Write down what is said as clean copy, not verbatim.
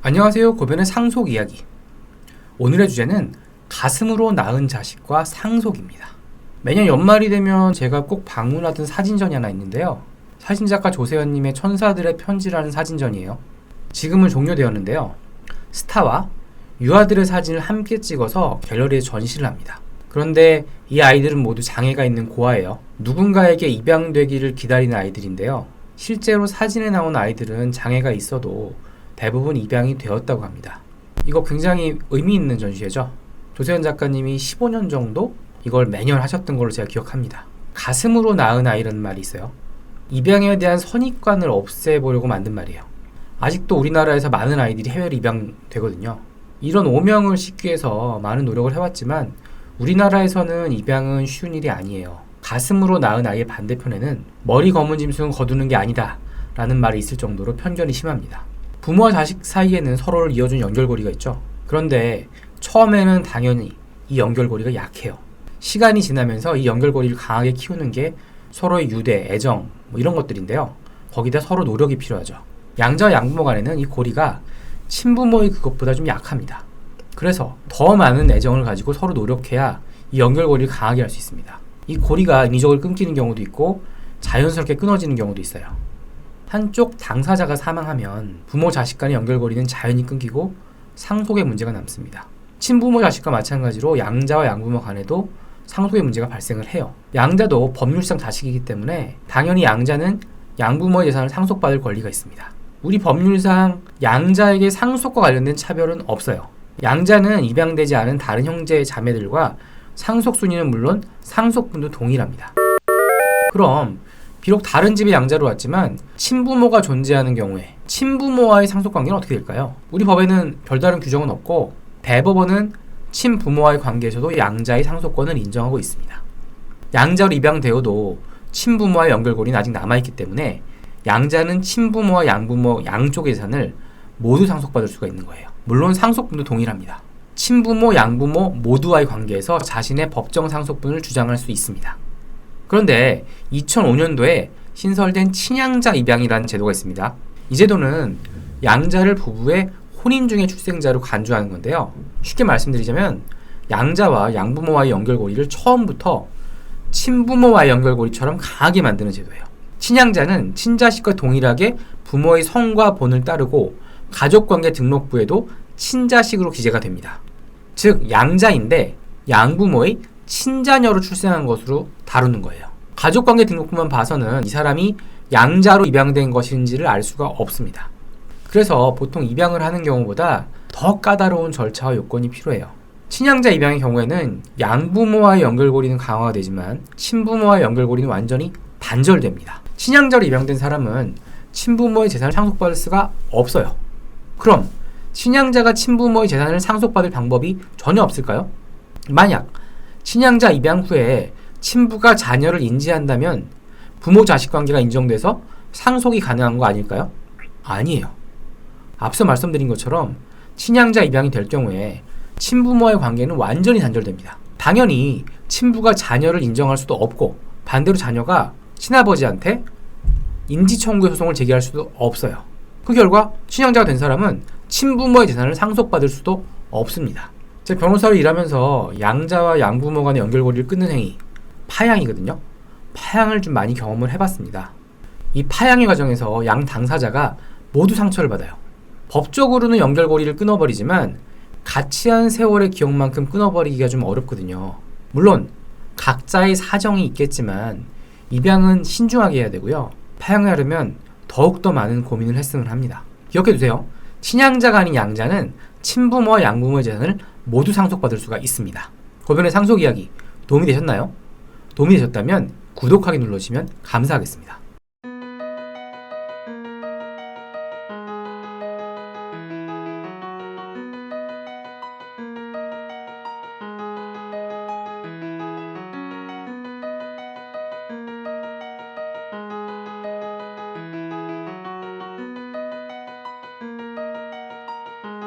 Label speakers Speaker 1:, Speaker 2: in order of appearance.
Speaker 1: 안녕하세요. 고변의 상속 이야기. 오늘의 주제는 가슴으로 낳은 자식과 상속입니다. 매년 연말이 되면 제가 꼭 방문하던 사진전이 하나 있는데요. 사진작가 조세현님의 천사들의 편지라는 사진전이에요. 지금은 종료되었는데요. 스타와 유아들의 사진을 함께 찍어서 갤러리에 전시를 합니다. 그런데 이 아이들은 모두 장애가 있는 고아예요. 누군가에게 입양되기를 기다리는 아이들인데요. 실제로 사진에 나온 아이들은 장애가 있어도 대부분 입양이 되었다고 합니다. 이거 굉장히 의미 있는 전시회죠. 조세현 작가님이 15년 정도 이걸 매년 하셨던 걸로 제가 기억합니다. 가슴으로 낳은 아이라는 말이 있어요. 입양에 대한 선입관을 없애보려고 만든 말이에요. 아직도 우리나라에서 많은 아이들이 해외로 입양되거든요. 이런 오명을 씻기 위해서 많은 노력을 해왔지만 우리나라에서는 입양은 쉬운 일이 아니에요. 가슴으로 낳은 아이의 반대편에는 머리 검은 짐승은 거두는 게 아니다 라는 말이 있을 정도로 편견이 심합니다. 부모와 자식 사이에는 서로를 이어준 연결고리가 있죠. 그런데 처음에는 당연히 이 연결고리가 약해요. 시간이 지나면서 이 연결고리를 강하게 키우는 게 서로의 유대, 애정 이런 것들인데요. 거기다 서로 노력이 필요하죠. 양자와 양부모 간에는 이 고리가 친부모의 그것보다 좀 약합니다. 그래서 더 많은 애정을 가지고 서로 노력해야 이 연결고리를 강하게 할 수 있습니다. 이 고리가 인위적으로 끊기는 경우도 있고 자연스럽게 끊어지는 경우도 있어요. 한쪽 당사자가 사망하면 부모 자식 간의 연결고리는 자연히 끊기고 상속의 문제가 남습니다. 친부모 자식과 마찬가지로 양자와 양부모 간에도 상속의 문제가 발생을 해요. 양자도 법률상 자식이기 때문에 당연히 양자는 양부모의 재산을 상속받을 권리가 있습니다. 우리 법률상 양자에게 상속과 관련된 차별은 없어요. 양자는 입양되지 않은 다른 형제 자매들과 상속 순위는 물론 상속분도 동일합니다. 그럼 비록 다른 집의 양자로 왔지만 친부모가 존재하는 경우에 친부모와의 상속관계는 어떻게 될까요? 우리 법에는 별다른 규정은 없고 대법원은 친부모와의 관계에서도 양자의 상속권을 인정하고 있습니다. 양자로 입양되어도 친부모와의 연결고리는 아직 남아있기 때문에 양자는 친부모와 양부모 양쪽의 재산을 모두 상속받을 수가 있는 거예요. 물론 상속분도 동일합니다. 친부모, 양부모 모두와의 관계에서 자신의 법정 상속분을 주장할 수 있습니다. 그런데 2005년도에 신설된 친양자 입양이라는 제도가 있습니다. 이 제도는 양자를 부부의 혼인 중의 출생자로 간주하는 건데요. 쉽게 말씀드리자면 양자와 양부모와의 연결고리를 처음부터 친부모와의 연결고리처럼 강하게 만드는 제도예요. 친양자는 친자식과 동일하게 부모의 성과 본을 따르고 가족관계 등록부에도 친자식으로 기재가 됩니다. 즉 양자인데 양부모의 친자녀로 출생한 것으로 다루는 거예요. 가족관계 등록부만 봐서는 이 사람이 양자로 입양된 것인지를 알 수가 없습니다. 그래서 보통 입양을 하는 경우보다 더 까다로운 절차와 요건이 필요해요. 친양자 입양의 경우에는 양부모와의 연결고리는 강화가 되지만 친부모와의 연결고리는 완전히 단절됩니다. 친양자로 입양된 사람은 친부모의 재산을 상속받을 수가 없어요. 그럼 친양자가 친부모의 재산을 상속받을 방법이 전혀 없을까요? 만약 친양자 입양 후에 친부가 자녀를 인지한다면 부모 자식 관계가 인정돼서 상속이 가능한 거 아닐까요? 아니에요. 앞서 말씀드린 것처럼 친양자 입양이 될 경우에 친부모와의 관계는 완전히 단절됩니다. 당연히 친부가 자녀를 인정할 수도 없고 반대로 자녀가 친아버지한테 인지청구 소송을 제기할 수도 없어요. 그 결과 친양자가 된 사람은 친부모의 재산을 상속받을 수도 없습니다. 제가 변호사로 일하면서 양자와 양부모 간의 연결고리를 끊는 행위, 파양이거든요. 파양을 좀 많이 경험을 해봤습니다. 이 파양의 과정에서 양 당사자가 모두 상처를 받아요. 법적으로는 연결고리를 끊어버리지만 같이 한 세월의 기억만큼 끊어버리기가 좀 어렵거든요. 물론 각자의 사정이 있겠지만 입양은 신중하게 해야 되고요. 파양을 하려면 더욱더 많은 고민을 했으면 합니다. 기억해두세요. 친양자가 아닌 양자는 친부모와 양부모의 재산을 모두 상속받을 수가 있습니다. 고변의 상속 이야기 도움이 되셨나요? 도움이 되셨다면 구독하기 눌러주시면 감사하겠습니다.